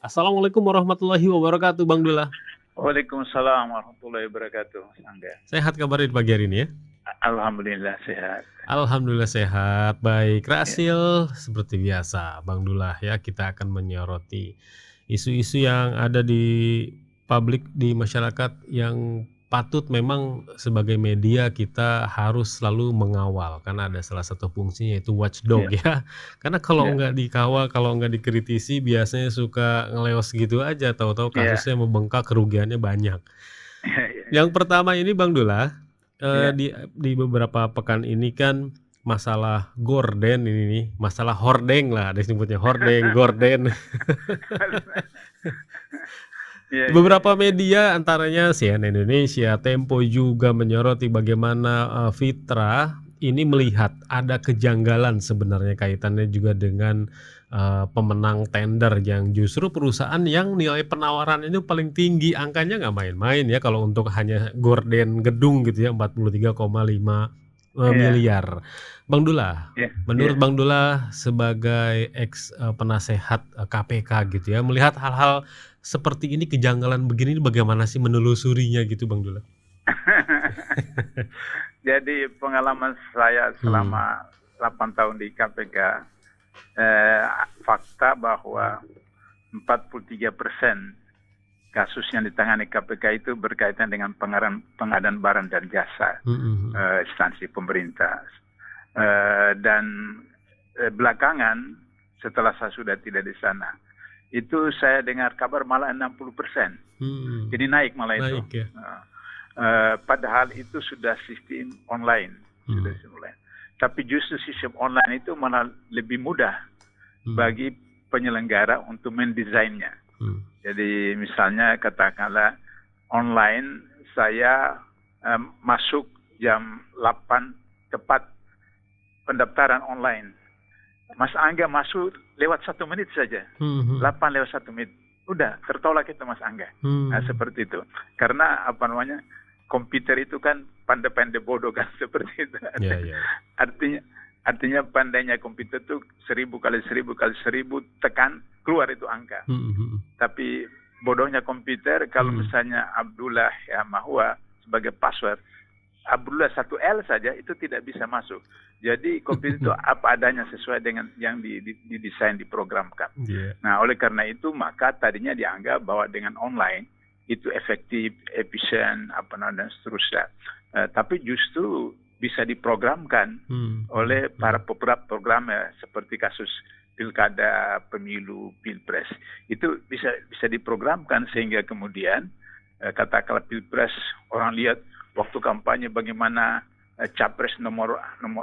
Assalamualaikum warahmatullahi wabarakatuh, Bang Dullah. Waalaikumsalam warahmatullahi wabarakatuh, Angga. Sehat kabarnya di pagi hari ini ya? Alhamdulillah sehat. Alhamdulillah sehat, baik. Ya, Rahasil seperti biasa, Bang Dullah ya, kita akan menyoroti isu-isu yang ada di publik, di masyarakat yang patut memang sebagai media kita harus selalu mengawal, karena ada salah satu fungsinya yaitu ya, watchdog ya. Karena kalau ya, nggak dikawal, kalau nggak dikritisi biasanya suka ngeleos gitu aja, tahu-tahu ya, kasusnya membengkak, kerugiannya banyak. ya, ya, Yang ya, pertama ini Bang Dullah, ya. di beberapa pekan ini kan masalah gorden ini nih, masalah hordeng lah, ada yang sebutnya hordeng, gorden. Ya, ya, Beberapa ya, ya. media antaranya CNN Indonesia, Tempo juga menyoroti bagaimana Fitra ini melihat ada kejanggalan sebenarnya kaitannya juga dengan pemenang tender yang justru perusahaan yang nilai penawaran itu paling tinggi, angkanya nggak main-main ya kalau untuk hanya gorden gedung gitu ya 43,5 Iya, miliar. Bang Dullah, iya, menurut iya. Bang Dullah sebagai ex penasehat KPK gitu ya, melihat hal-hal seperti ini, kejanggalan begini bagaimana sih menelusurinya gitu Bang Dullah? Jadi pengalaman saya Hmm. selama 8 tahun di KPK, fakta bahwa 43% kasus yang ditangani KPK itu berkaitan dengan pengadaan barang dan jasa Mhm. instansi pemerintah. Dan belakangan setelah saya sudah tidak di sana, itu saya dengar kabar malah 60%. Hmm. Jadi naik malah itu. Naik ya. Padahal itu sudah sistem online, sudah Hmm. sistem online. Tapi justru sistem online itu malah lebih mudah Hmm. bagi penyelenggara untuk mendesainnya. Hmm. Jadi misalnya katakanlah online saya masuk jam 8 tepat pendaftaran online. Mas Angga masuk lewat 1 menit saja. Hmm. 8 lewat 1 menit. Udah, tertolak itu Mas Angga. Nah, Hmm. seperti itu. Karena apa namanya, komputer itu kan pandai-pandai bodoh kan, seperti itu. Ya, ya. Artinya, artinya pandainya komputer itu 1000 kali 1000 kali 1000 tekan, keluar itu angka. Hmm. Tapi bodohnya komputer, kalau Hmm. misalnya Abdullah ya Mahwa sebagai password, Abdullah 1L saja itu tidak bisa masuk. Jadi komputer itu apa adanya sesuai dengan yang didesain, diprogramkan. Iya. Nah, oleh karena itu maka tadinya dianggap bahwa dengan online itu efektif, efisien, apa namanya dan seterusnya. Tapi justru bisa diprogramkan Hmm. oleh Hmm. para programmer seperti kasus pilkada, pemilu, pilpres. Itu bisa diprogramkan sehingga kemudian katakanlah pilpres orang lihat waktu kampanye bagaimana capres nomor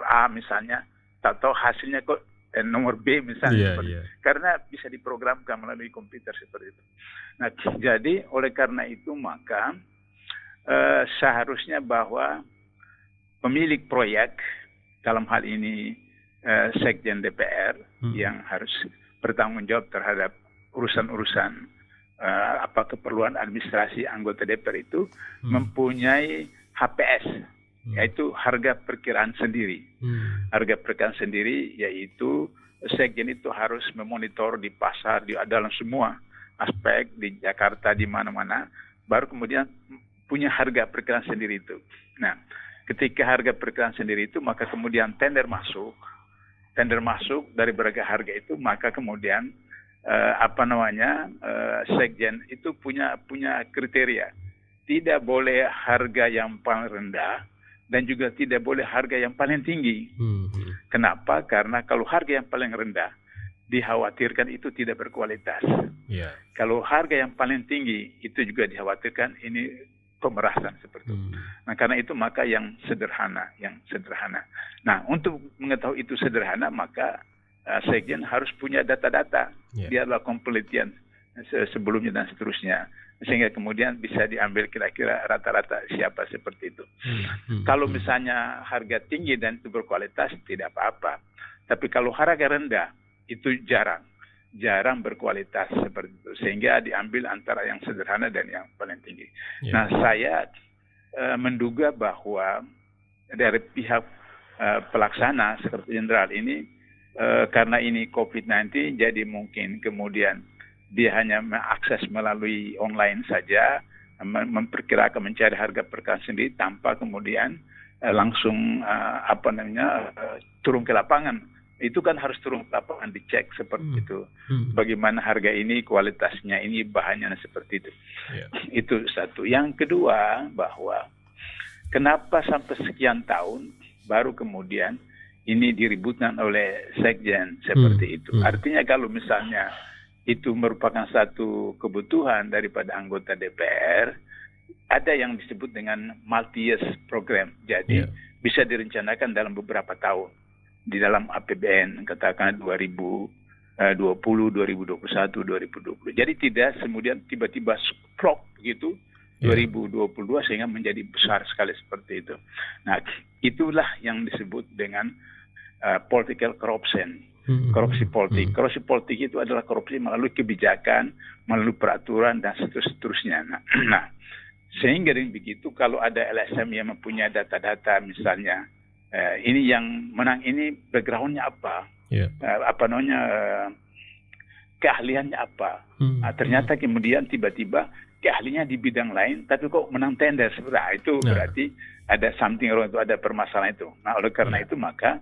A misalnya, tak tahu hasilnya kok nomor B misalnya Iya, seperti iya. karena bisa diprogramkan melalui komputer seperti itu. Nah, jadi oleh karena itu maka seharusnya bahwa pemilik proyek dalam hal ini Sekjen DPR Hmm. yang harus bertanggung jawab terhadap urusan-urusan keperluan administrasi anggota DPR itu Hmm. mempunyai HPS, Hmm. yaitu harga perkiraan sendiri. Hmm. Harga perkiraan sendiri yaitu Sekjen itu harus memonitor di pasar, di dalam semua aspek di Jakarta di mana-mana, baru kemudian punya harga perkiraan sendiri itu. Nah, ketika harga perkiraan sendiri itu, maka kemudian tender masuk dari berbagai harga itu, maka kemudian Sekjen itu punya kriteria. Tidak boleh harga yang paling rendah dan juga tidak boleh harga yang paling tinggi. Hmm. Kenapa? Karena kalau harga yang paling rendah dikhawatirkan itu tidak berkualitas. Ya. Kalau harga yang paling tinggi itu juga dikhawatirkan ini pemerasan seperti itu. Nah, karena itu maka yang sederhana. Nah, untuk mengetahui itu sederhana, maka Sekjen harus punya data-data. Ya. Dia lakukan penelitian sebelumnya dan seterusnya, sehingga kemudian bisa diambil kira-kira rata-rata siapa seperti itu. Kalau misalnya harga tinggi dan itu berkualitas, tidak apa-apa. Tapi kalau harga rendah, itu jarang berkualitas seperti itu, sehingga diambil antara yang sederhana dan yang paling tinggi. Ya. Nah, saya menduga bahwa dari pihak pelaksana sekretaris jenderal ini, karena ini COVID-19, jadi mungkin kemudian dia hanya mengakses melalui online saja, memperkirakan mencari harga perkara sendiri tanpa kemudian langsung turun ke lapangan. Itu kan harus turun ke lapangan, dicek seperti itu. Bagaimana harga ini, kualitasnya ini, bahannya seperti itu. Itu satu. Yang kedua, bahwa kenapa sampai sekian tahun baru kemudian ini diributkan oleh sekjen seperti itu. Artinya kalau misalnya itu merupakan satu kebutuhan daripada anggota DPR, ada yang disebut dengan multi-year program. Jadi bisa direncanakan dalam beberapa tahun. Di dalam APBN, katakan 2020, 2021, 2020. Jadi tidak kemudian tiba-tiba plok gitu 2022 sehingga menjadi besar sekali seperti itu. Nah, itulah yang disebut dengan political corruption, korupsi politik. Korupsi politik itu adalah korupsi melalui kebijakan, melalui peraturan dan seterusnya. Nah, sehingga dengan begitu kalau ada LSM yang mempunyai data-data misalnya, ini yang menang ini background-nya apa, keahliannya apa. Ternyata kemudian tiba-tiba keahliannya di bidang lain, tapi kok menang tender sebenarnya itu berarti ada something wrong, itu ada permasalahan itu. Nah, oleh karena itu maka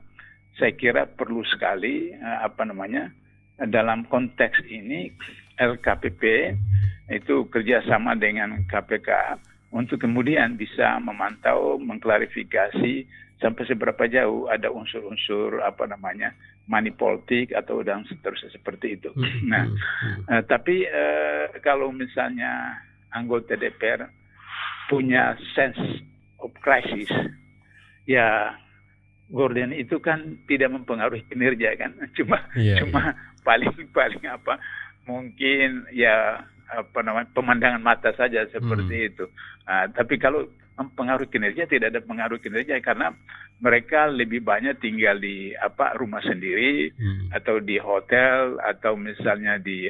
saya kira perlu sekali dalam konteks ini LKPP itu kerjasama dengan KPK untuk kemudian bisa memantau, mengklarifikasi sampai seberapa jauh ada unsur-unsur money politik atau dan seterusnya seperti itu. Tapi kalau misalnya anggota DPR punya sense of crisis, ya Gordon itu kan tidak mempengaruhi kinerja kan, cuma paling mungkin pemandangan mata saja seperti itu. Tapi kalau mempengaruhi kinerja, tidak ada pengaruh kinerja karena mereka lebih banyak tinggal di rumah sendiri atau di hotel atau misalnya di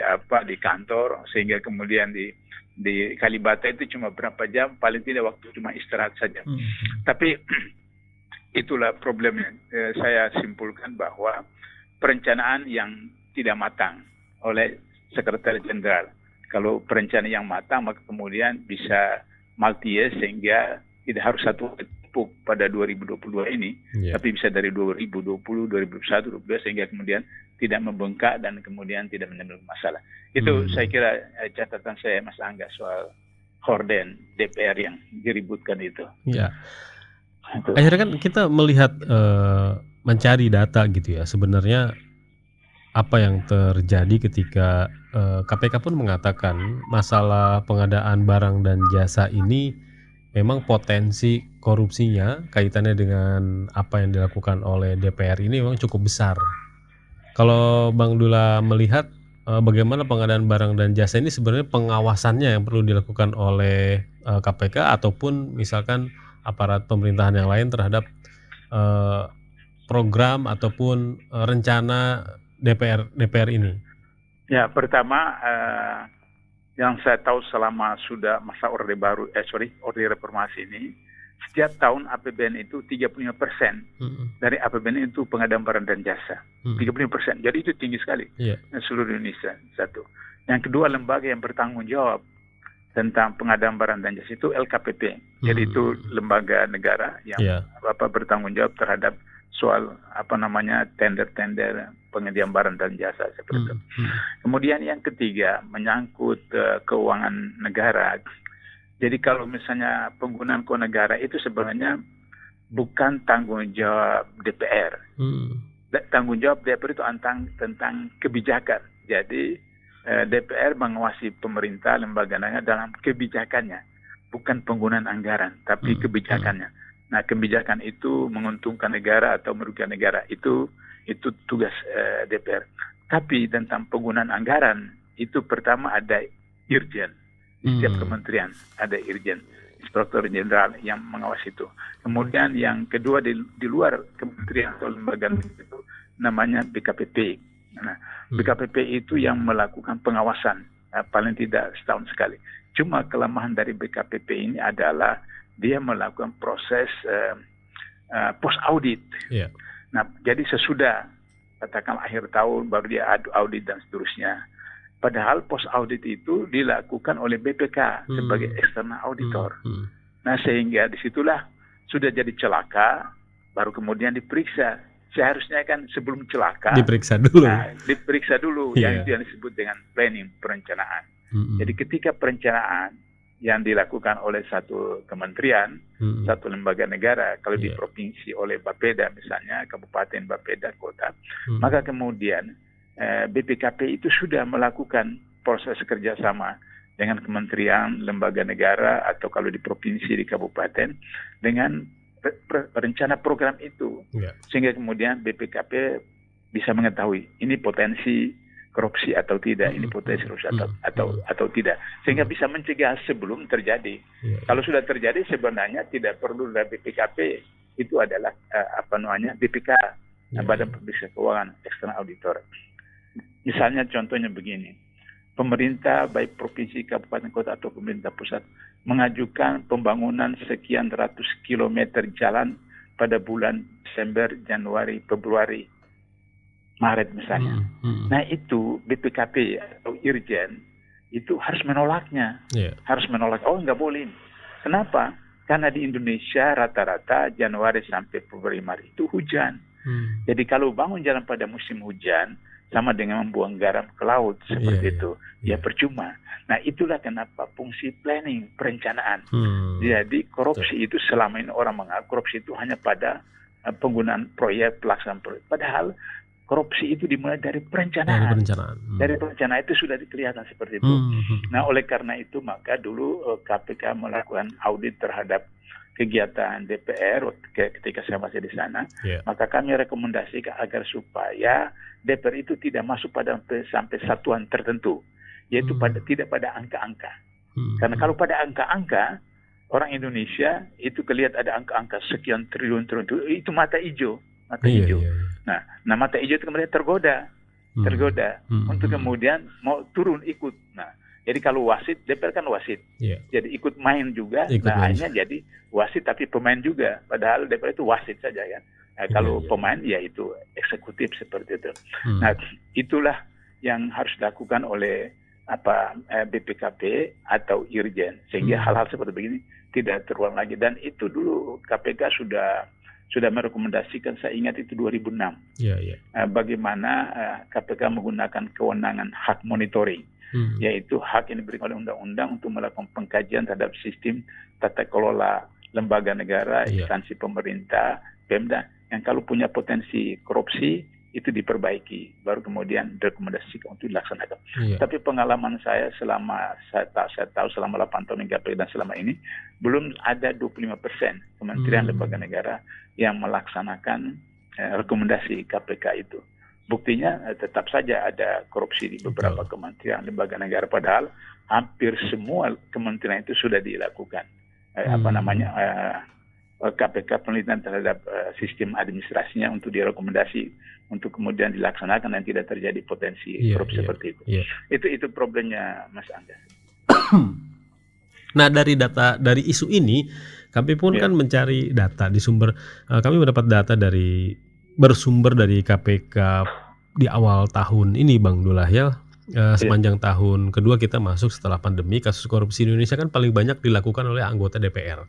kantor, sehingga kemudian di Kalibata itu cuma berapa jam, paling tidak waktu cuma istirahat saja. Tapi itulah problemnya. Saya simpulkan bahwa perencanaan yang tidak matang oleh Sekretaris Jenderal. Kalau perencanaan yang matang, maka kemudian bisa multi-year sehingga tidak harus satu empuk pada 2022 ini, tapi bisa dari 2020, 2021, 2022 sehingga kemudian tidak membengkak dan kemudian tidak menimbulkan masalah. Itu saya kira catatan saya, Mas Angga, soal horden DPR yang diributkan itu. Akhirnya kan kita melihat mencari data gitu ya, sebenarnya apa yang terjadi ketika KPK pun mengatakan masalah pengadaan barang dan jasa ini memang potensi korupsinya kaitannya dengan apa yang dilakukan oleh DPR ini memang cukup besar. Kalau Bang Dula melihat bagaimana pengadaan barang dan jasa ini sebenarnya pengawasannya yang perlu dilakukan oleh KPK ataupun misalkan aparat pemerintahan yang lain terhadap program ataupun rencana DPR ini? Ya, pertama yang saya tahu selama sudah masa Orde Reformasi ini, setiap tahun APBN itu 35% dari APBN itu pengadaan barang dan jasa. 35%. Jadi itu tinggi sekali seluruh Indonesia. Satu. Yang kedua, lembaga yang bertanggung jawab tentang pengadaan barang dan jasa itu LKPP. Jadi itu lembaga negara yang bertanggung jawab terhadap soal tender-tender penyediaan barang dan jasa seperti itu. Kemudian yang ketiga menyangkut keuangan negara. Jadi kalau misalnya penggunaan keuangan negara itu sebenarnya bukan tanggung jawab DPR. Tanggung jawab DPR itu tentang kebijakan. Jadi DPR mengawasi pemerintah, lembaga negara dalam kebijakannya, bukan penggunaan anggaran, tapi kebijakannya. Nah, kebijakan itu menguntungkan negara atau merugikan negara, itu tugas DPR. Tapi tentang penggunaan anggaran itu pertama ada irjen di setiap kementerian, ada irjen, inspektur jenderal yang mengawasi itu. Kemudian yang kedua di luar kementerian atau lembaga itu namanya BKPP. Nah, BKPP itu yang melakukan pengawasan paling tidak setahun sekali. Cuma kelemahan dari BKPP ini adalah dia melakukan proses post audit. Nah, jadi sesudah katakan akhir tahun baru dia audit dan seterusnya. Padahal post audit itu dilakukan oleh BPK sebagai external auditor. Nah, sehingga disitulah sudah jadi celaka, baru kemudian diperiksa. Seharusnya kan sebelum celaka diperiksa dulu. Diperiksa dulu, yang itu yang disebut dengan planning, perencanaan. Jadi ketika perencanaan yang dilakukan oleh satu kementerian, satu lembaga negara, kalau di provinsi oleh Bapeda misalnya, kabupaten, Bapeda, kota, maka kemudian BPKP itu sudah melakukan proses kerjasama dengan kementerian, lembaga negara, atau kalau di provinsi, di kabupaten, dengan rencana program itu. Sehingga kemudian BPKP bisa mengetahui ini potensi korupsi atau tidak, ini potensi korupsi atau tidak. Sehingga bisa mencegah sebelum terjadi. Kalau sudah terjadi sebenarnya tidak perlu dari BPKP, itu adalah BPK, Badan Pemeriksa Keuangan, External Auditor. Misalnya contohnya begini, pemerintah baik provinsi, kabupaten, kota atau pemerintah pusat mengajukan pembangunan sekian ratus kilometer jalan pada bulan Desember, Januari, Februari, Maret misalnya. Nah itu BPKP atau Irjen itu harus menolaknya. Harus menolak, oh nggak boleh. Kenapa? Karena di Indonesia rata-rata Januari sampai Februari, Maret itu hujan. Jadi kalau bangun jalan pada musim hujan, sama dengan membuang garam ke laut seperti itu, ya percuma. Nah itulah kenapa fungsi planning, perencanaan. Jadi korupsi itu selama ini orang menganggap korupsi itu hanya pada penggunaan proyek, pelaksanaan proyek. Padahal korupsi itu dimulai dari perencanaan. Dari perencanaan itu sudah kelihatan seperti itu. Nah oleh karena itu maka dulu KPK melakukan audit terhadap kegiatan DPR ketika saya masih di sana, maka kami rekomendasikan agar supaya DPR itu tidak masuk pada sampai satuan tertentu, yaitu tidak pada angka-angka. Karena kalau pada angka-angka, orang Indonesia itu kelihatan ada angka-angka sekian triliun, itu mata hijau. Nah mata hijau itu kemudian tergoda untuk kemudian mau turun ikut. Nah jadi kalau wasit, DPR kan wasit, jadi ikut main juga. Hanya jadi wasit tapi pemain juga. Padahal DPR itu wasit saja kan. Nah, kalau pemain ya itu eksekutif seperti itu. Nah itulah yang harus dilakukan oleh BPKP atau Irjen sehingga hal-hal seperti begini tidak terulang lagi. Dan itu dulu KPK sudah merekomendasikan, saya ingat itu 2006. Bagaimana KPK menggunakan kewenangan hak monitoring. Yaitu hak yang diberikan oleh undang-undang untuk melakukan pengkajian terhadap sistem tata kelola lembaga negara, instansi pemerintah, Pemda, yang kalau punya potensi korupsi itu diperbaiki, baru kemudian direkomendasikan untuk dilaksanakan. Tapi pengalaman saya selama saya tahu selama 8 tahun di KPK dan selama ini belum ada 25% kementerian lembaga negara yang melaksanakan rekomendasi KPK itu. Buktinya tetap saja ada korupsi di beberapa kementerian lembaga negara, padahal hampir semua kementerian itu sudah dilakukan KPK penelitian terhadap sistem administrasinya untuk direkomendasi untuk kemudian dilaksanakan dan tidak terjadi potensi korupsi seperti itu. Itu problemnya Mas Angga. Nah dari isu ini kami pun kan mencari data di sumber, kami mendapat data bersumber dari KPK di awal tahun ini Bang Dullah ya. Sepanjang tahun kedua kita masuk setelah pandemi, kasus korupsi di Indonesia kan paling banyak dilakukan oleh anggota DPR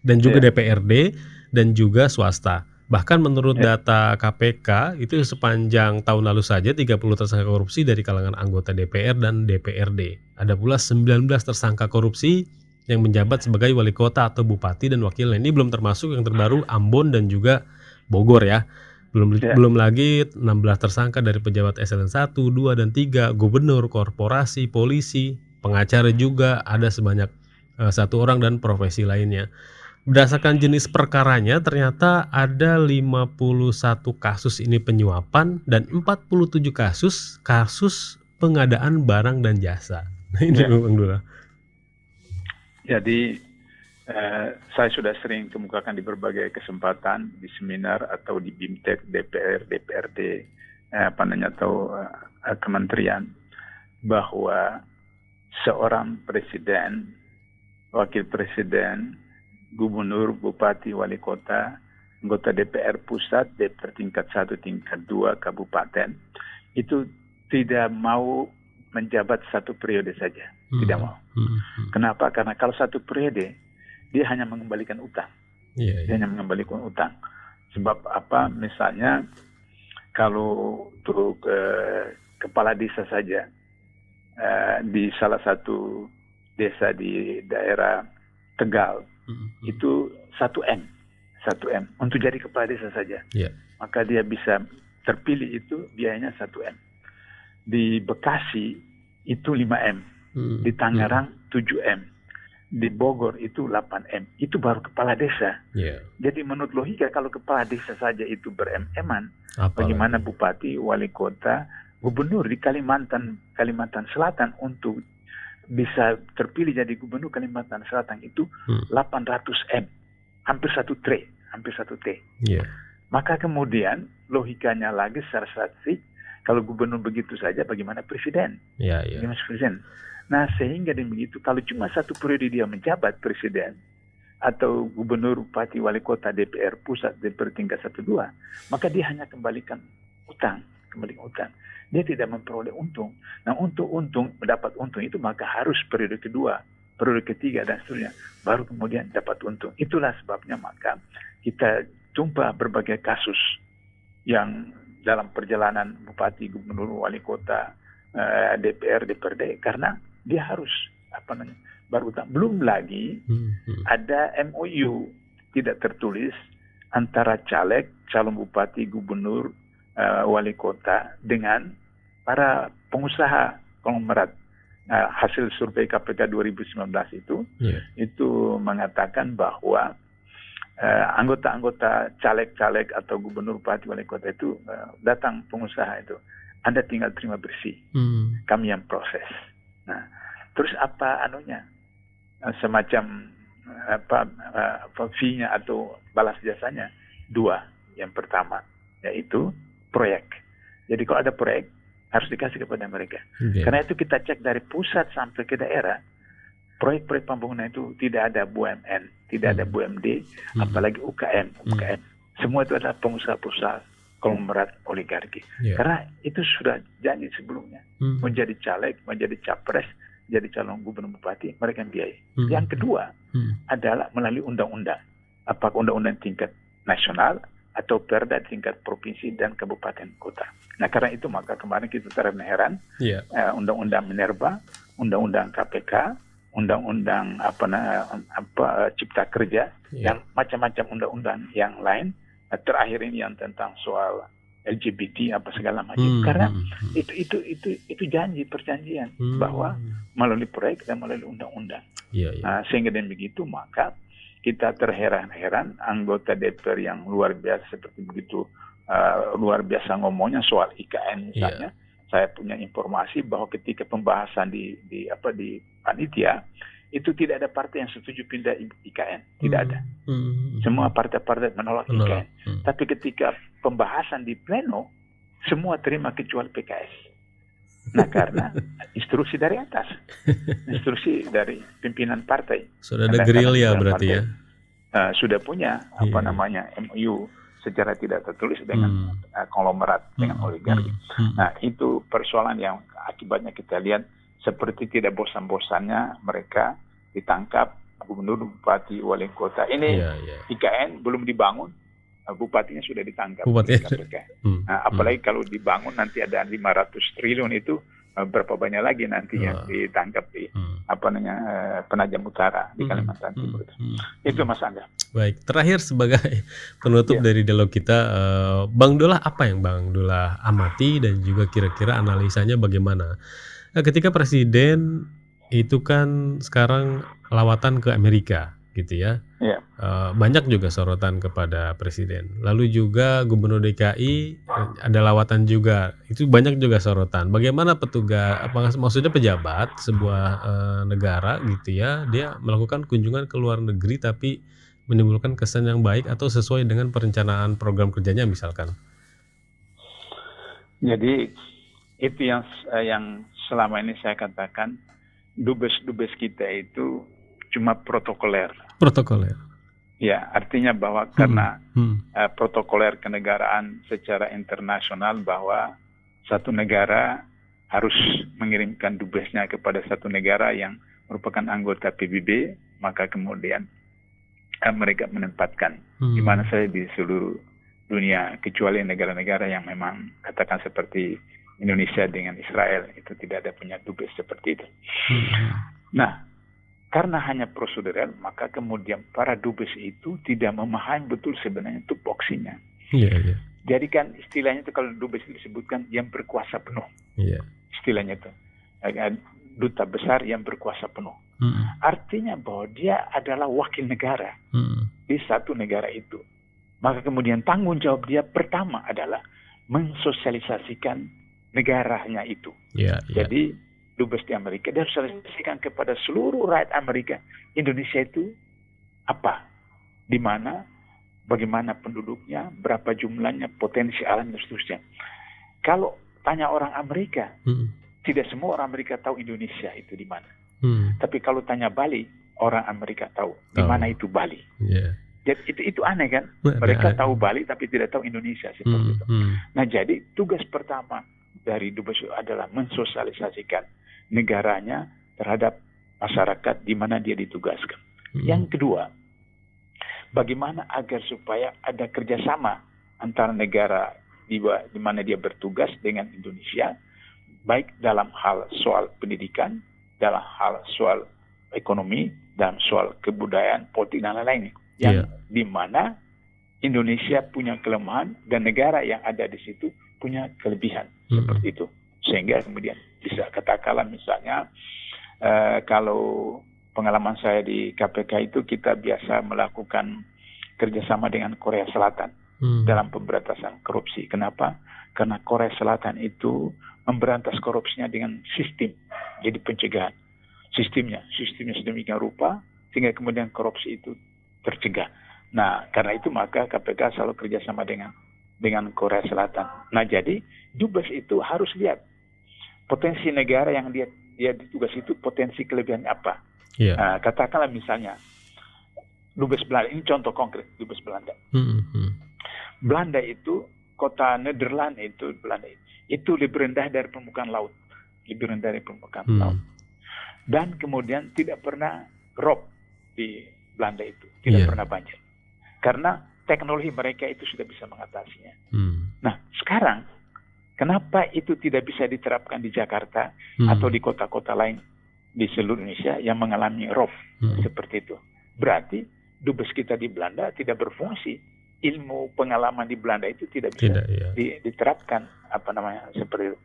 dan juga DPRD dan juga swasta. Bahkan menurut data KPK itu sepanjang tahun lalu saja 30 tersangka korupsi dari kalangan anggota DPR dan DPRD. Ada pula 19 tersangka korupsi yang menjabat sebagai wali kota atau bupati dan wakilnya. Ini belum termasuk yang terbaru Ambon dan juga Bogor ya. Belum lagi 16 tersangka dari pejabat eselon 1, 2, dan 3, gubernur, korporasi, polisi, pengacara juga ada sebanyak 1 orang dan profesi lainnya. Berdasarkan jenis perkaranya ternyata ada 51 kasus ini penyuapan dan 47 kasus pengadaan barang dan jasa. Nah ini Bang Dullah. Jadi saya sudah sering kemukakan di berbagai kesempatan di seminar atau di BIMTEK, DPR, DPRD, atau kementerian, bahwa seorang presiden, wakil presiden, gubernur, bupati, wali kota, anggota DPR pusat, DPR tingkat 1, tingkat 2, kabupaten, itu tidak mau menjabat satu periode saja, tidak mau. Kenapa? Karena kalau satu periode dia hanya mengembalikan utang, dia hanya mengembalikan utang. Sebab apa? Misalnya kalau untuk kepala desa saja di salah satu desa di daerah Tegal itu 1 M untuk jadi kepala desa saja. Maka dia bisa terpilih itu biayanya 1 M. Di Bekasi itu 5 M, di Tangerang 7 M, di Bogor itu 8 M. Itu baru kepala desa. Jadi menurut logika kalau kepala desa saja itu ber-M-M-an, bagaimana bupati, wali kota, gubernur di Kalimantan Selatan untuk bisa terpilih jadi gubernur Kalimantan Selatan itu 800 M, hampir 1 T. Maka kemudian logikanya lagi secara statistik, kalau gubernur begitu saja, bagaimana presiden? Bagaimana presiden? Nah, sehingga dengan begitu, kalau cuma satu periode dia menjabat presiden, atau gubernur, bupati, wali kota, DPR pusat, DPR tingkat 1-2, maka dia hanya kembalikan utang. Dia tidak memperoleh untung. Nah, untuk mendapat untung itu maka harus periode kedua, periode ketiga, dan seterusnya, baru kemudian dapat untung. Itulah sebabnya maka kita jumpa berbagai kasus yang dalam perjalanan bupati, gubernur, wali kota, DPR, DPRD, karena dia harus berutang. Belum lagi ada MOU tidak tertulis antara caleg, calon bupati, gubernur, wali kota dengan para pengusaha konglomerat. Hasil survei KPK 2019 itu mengatakan bahwa anggota-anggota caleg-caleg atau gubernur, bupati, wali kota itu datang pengusaha itu, Anda tinggal terima bersih, kami yang proses. Nah, terus apa semacam fee-nya atau balas jasanya? 2. Yang pertama yaitu proyek. Jadi kalau ada proyek harus dikasih kepada mereka. Karena itu kita cek dari pusat sampai ke daerah, proyek-proyek pembangunan itu tidak ada BUMN, tidak ada BUMD, apalagi UKM. Semua itu adalah pengusaha-pengusaha konglomerat oligarki. Karena itu sudah janji sebelumnya. Menjadi caleg, menjadi capres, jadi calon gubernur, bupati, mereka biayai. Yang kedua adalah melalui undang-undang. Apakah undang-undang tingkat nasional atau perda tingkat provinsi dan kabupaten kota. Nah, karena itu maka kemarin kita terheran undang-undang Minerba, undang-undang KPK, undang-undang Cipta Kerja, dan macam-macam undang-undang yang lain. Terakhir ini yang tentang soal LGBT segala macam. Karena itu perjanjian bahwa melalui proyek dan melalui undang-undang. Nah, sehingga dengan begitu maka kita terheran-heran anggota DPR yang luar biasa seperti begitu, luar biasa ngomongnya soal IKN misalnya. Saya punya informasi bahwa ketika pembahasan di panitia itu tidak ada partai yang setuju pindah IKN, tidak ada. Semua partai-partai menolak IKN. Tapi ketika pembahasan di pleno, semua terima kecuali PKS. Nah, karena instruksi dari atas, instruksi dari pimpinan partai. Sudah ada gerilya berarti partai, sudah punya MOU secara tidak tertulis dengan konglomerat, dengan oligarki. Nah, itu persoalan yang akibatnya kita lihat seperti tidak bosan-bosannya mereka ditangkap gubernur, bupati, wali kota. Ini IKN belum dibangun, bupatinya sudah ditangkap. Nah, apalagi kalau dibangun nanti ada 500 triliun itu, berapa banyak lagi nantinya ditangkap di Penajam Utara di Kalimantan Timur. Itu Mas Angga. Baik, terakhir sebagai penutup dari dialog kita, Bang Dullah, apa yang Bang Dullah amati dan juga kira-kira analisanya bagaimana? Ketika presiden itu kan sekarang lawatan ke Amerika gitu ya. Banyak juga sorotan kepada presiden. Lalu juga gubernur DKI ada lawatan juga. Itu banyak juga sorotan. Bagaimana maksudnya pejabat sebuah negara gitu ya, dia melakukan kunjungan ke luar negeri tapi menimbulkan kesan yang baik atau sesuai dengan perencanaan program kerjanya misalkan. Jadi itu yang selama ini saya katakan, dubes kita itu cuma protokoler. Ya, artinya bahwa karena protokoler kenegaraan secara internasional bahwa satu negara harus mengirimkan dubesnya kepada satu negara yang merupakan anggota PBB, maka kemudian mereka menempatkan di mana saja di seluruh dunia, kecuali negara-negara yang memang katakan seperti Indonesia dengan Israel, itu tidak ada punya dubes seperti itu. Nah, karena hanya prosedural, maka kemudian para dubes itu tidak memahami betul sebenarnya tupoksinya. Jadi kan istilahnya itu kalau dubes itu disebutkan yang berkuasa penuh. Istilahnya itu duta besar yang berkuasa penuh. Artinya bahwa dia adalah wakil negara di satu negara itu. Maka kemudian tanggung jawab dia pertama adalah mensosialisasikan negaranya itu. Jadi dubes di Amerika dia harus sosialisasikan kepada seluruh rakyat Amerika, Indonesia itu apa, di mana, bagaimana penduduknya, berapa jumlahnya, potensi alam dan seterusnya. Kalau tanya orang Amerika, tidak semua orang Amerika tahu Indonesia itu di mana. Tapi kalau tanya Bali, orang Amerika tahu di mana itu Bali. Jadi itu aneh kan? Mereka tahu Bali tapi tidak tahu Indonesia seperti itu. Nah, jadi tugas pertama dari dubes adalah mensosialisasikan negaranya terhadap masyarakat di mana dia ditugaskan. Yang kedua, bagaimana agar supaya ada kerjasama antara negara di mana dia bertugas dengan Indonesia, baik dalam hal soal pendidikan, dalam hal soal ekonomi, dalam soal kebudayaan, politik dan lain-lain. Yang di mana Indonesia punya kelemahan dan negara yang ada di situ punya kelebihan seperti itu. Sehingga kemudian bisa katakanlah misalnya kalau pengalaman saya di KPK itu kita biasa melakukan kerjasama dengan Korea Selatan dalam pemberantasan korupsi. Kenapa? Karena Korea Selatan itu memberantas korupsinya dengan sistem, jadi pencegahan. Sistemnya sedemikian rupa sehingga kemudian korupsi itu tercegah. Nah, karena itu maka KPK selalu kerjasama dengan Korea Selatan. Nah, jadi dubes itu harus lihat potensi negara yang dia ditugas itu potensi kelebihannya apa. Nah, katakanlah misalnya dubes Belanda, ini contoh konkret dubes Belanda. Belanda itu kota Nederland itu Belanda itu lebih rendah dari permukaan laut, laut. Dan kemudian tidak pernah rob di Belanda itu, tidak pernah banjir. Karena teknologi mereka itu sudah bisa mengatasinya. Nah, sekarang kenapa itu tidak bisa diterapkan di Jakarta atau di kota-kota lain di seluruh Indonesia yang mengalami rob seperti itu? Berarti dubes kita di Belanda tidak berfungsi. Ilmu pengalaman di Belanda itu tidak bisa diterapkan seperti itu.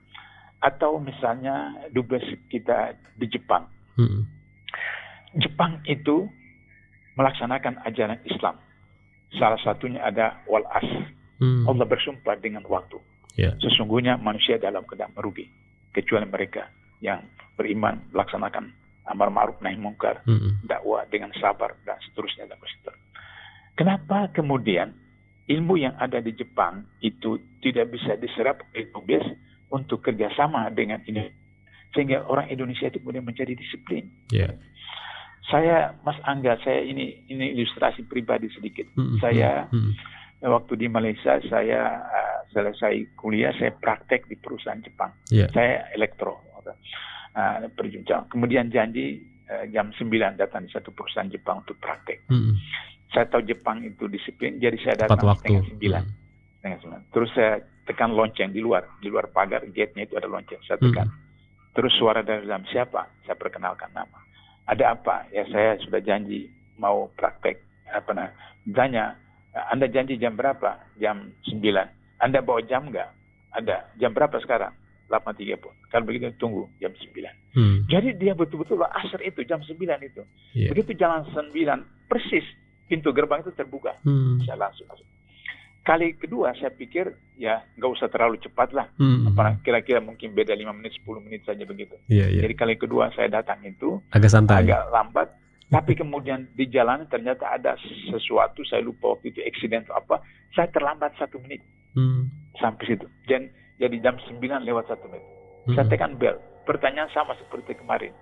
Atau misalnya dubes kita di Jepang. Jepang itu melaksanakan ajaran Islam. Salah satunya ada wal asr. Allah bersumpah dengan waktu. Sesungguhnya manusia dalam keadaan merugi, kecuali mereka yang beriman melaksanakan amar ma'ruf nahi mungkar, dakwah dengan sabar dan seterusnya dan seterusnya. Kenapa kemudian ilmu yang ada di Jepang itu tidak bisa diserap oleh dubes untuk kerjasama dengan Indonesia, sehingga orang Indonesia itu kemudian menjadi disiplin. Saya, Mas Angga, saya ini ilustrasi pribadi sedikit. Saya waktu di Malaysia, saya selesai kuliah, saya praktek di perusahaan Jepang. Saya elektro, perjunjang. Kemudian janji jam 9 datang di satu perusahaan Jepang untuk praktek. Saya tahu Jepang itu disiplin, jadi saya datang setengah 9. Terus saya tekan lonceng di luar pagar, gate-nya itu ada lonceng, saya tekan. Terus suara dari dalam, siapa? Saya perkenalkan nama. Ada apa? Ya saya sudah janji mau praktek. Tanya, Anda janji jam berapa? Jam 9. Anda bawa jam nggak? Ada. Jam berapa sekarang? 8.30. Kalau begitu tunggu jam 9. Jadi dia betul-betul asar itu, jam 9 itu. Begitu jalan 9, persis pintu gerbang itu terbuka. Saya langsung masuk. Kali kedua saya pikir ya nggak usah terlalu cepat lah. Kira-kira mungkin beda 5 menit, 10 menit saja begitu. Jadi kali kedua saya datang itu agak santai, agak lambat. Tapi kemudian di jalan ternyata ada sesuatu, saya lupa waktu itu eksiden atau apa. Saya terlambat 1 menit sampai situ. Jadi jam 9 lewat 1 menit. Saya tekan bel. Pertanyaan sama seperti kemarin.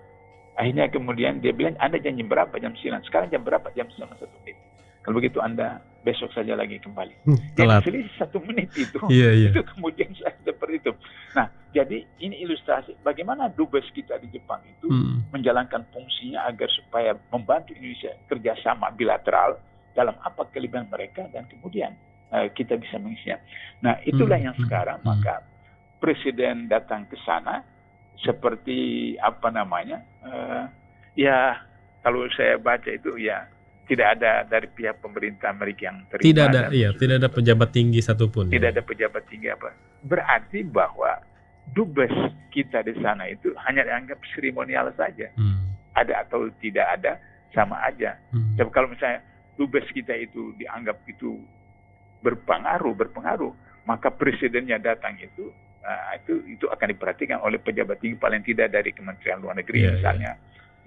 Akhirnya kemudian dia bilang, Anda janji berapa? Jam 9. Sekarang jam berapa? Jam 9 1 menit. Kalau begitu Anda besok saja lagi kembali. Telat. Jadi selisih 1 menit itu. Iya. Itu kemudian saya seperti itu. Nah, jadi ini ilustrasi bagaimana dubes kita di Jepang itu menjalankan fungsinya agar supaya membantu Indonesia kerjasama bilateral dalam apa kelebihan mereka dan kemudian kita bisa mengisinya. Nah, itulah yang sekarang maka Presiden datang ke sana seperti apa namanya? Ya kalau saya baca itu ya tidak ada dari pihak pemerintah Amerika yang terima. Tidak ada, tidak ada pejabat tinggi satupun. Tidak ada pejabat tinggi apa. Berarti bahwa dubes kita di sana itu hanya dianggap seremonial saja. Ada atau tidak ada sama aja. Tapi kalau misalnya dubes kita itu dianggap itu berpengaruh, maka presidennya datang itu akan diperhatikan oleh pejabat tinggi paling tidak dari Kementerian Luar Negeri misalnya.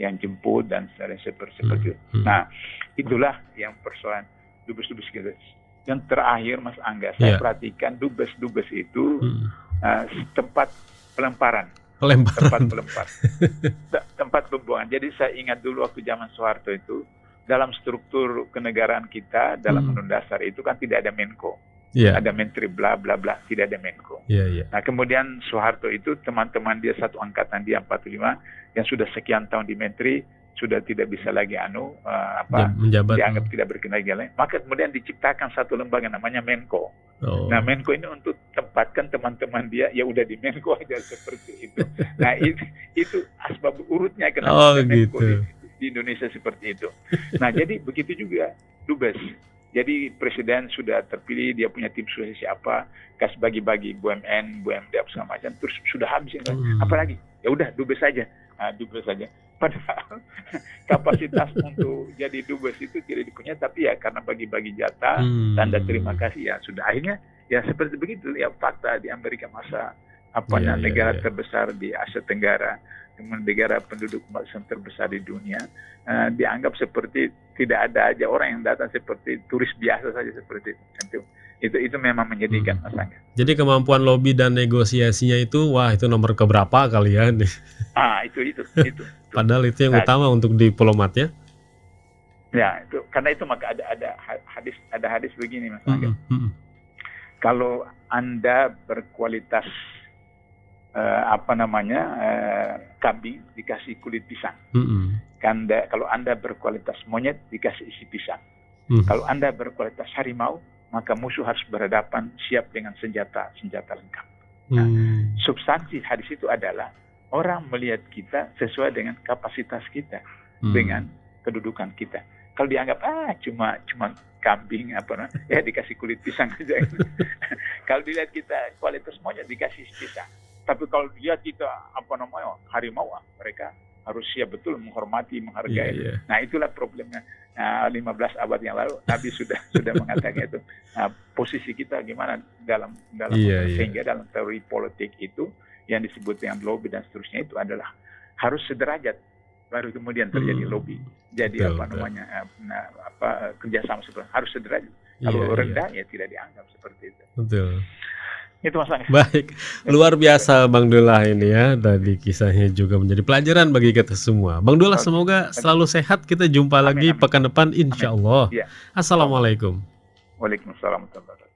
Yang jemput dan seperti itu. Nah, itulah yang persoalan dubes-dubes kita. Yang terakhir, Mas Angga, saya perhatikan dubes-dubes itu tempat pelemparan. Tempat pelempar. Tempat pembuangan. Jadi saya ingat dulu waktu zaman Soeharto itu, dalam struktur kenegaraan kita, dalam Undang-Undang Dasar itu kan tidak ada Menko. Ada menteri bla bla bla, tidak ada Menko. Nah, kemudian Soeharto itu teman-teman dia satu angkatan dia 45 yang sudah sekian tahun di menteri sudah tidak bisa lagi menjabat, dianggap tidak berkenan lagi. Maka kemudian diciptakan satu lembaga namanya Menko. Nah, Menko ini untuk tempatkan teman-teman dia ya udah di Menko aja seperti itu. Nah, itu asbab urutnya kenapa Menko di Indonesia seperti itu. Nah, jadi begitu juga dubes. Jadi presiden sudah terpilih, dia punya tim sukses siapa, kasih bagi-bagi BUMN, BUMD segala macam, terus sudah habis. Apalagi? Ya udah dubes saja. Dubes saja. Padahal kapasitas untuk jadi dubes itu tidak dipunya, tapi ya karena bagi-bagi jatah, tanda terima kasih ya sudah. Akhirnya ya seperti begitu ya fakta di Amerika masa negara terbesar di Asia Tenggara, kemudian negara penduduk terbesar di dunia, dianggap seperti tidak ada aja orang yang datang seperti turis biasa saja seperti itu. Itu memang menyedihkan Mas Angga. Jadi kemampuan lobby dan negosiasinya itu itu nomor keberapa kali ya? Itu. Padahal itu yang utama untuk diplomat ya. Ya, itu karena itu maka ada hadis begini Mas Angga. Kalau Anda berkualitas kambing dikasih kulit pisang. Kalau Anda berkualitas monyet dikasih isi pisang. Kalau Anda berkualitas harimau, maka musuh harus berhadapan siap dengan senjata lengkap. Nah, substansi hadis itu adalah orang melihat kita sesuai dengan kapasitas kita, dengan kedudukan kita. Kalau dianggap cuma kambing dikasih kulit pisang aja. Kalau dilihat kita kualitas monyet dikasih pisang. Tapi kalau dilihat kita harimau, mereka harus siap betul menghormati, menghargai. Nah, itulah problemnya. 15 abad yang lalu Nabi sudah mengatakan itu. Nah, posisi kita gimana dalam sehingga dalam teori politik itu yang disebut dengan lobby dan seterusnya itu adalah harus sederajat baru kemudian terjadi lobby. Jadi kerjasama seperti harus sederajat. Kalau rendah ya tidak dianggap seperti itu. Betul. Itu masalahnya. Baik, luar biasa Bang Dullah ini ya. Tadi kisahnya juga menjadi pelajaran bagi kita semua. Bang Dullah semoga selalu sehat. Kita jumpa lagi pekan depan insya Allah. Assalamualaikum. Waalaikumsalam warahmatullahi wabarakatuh.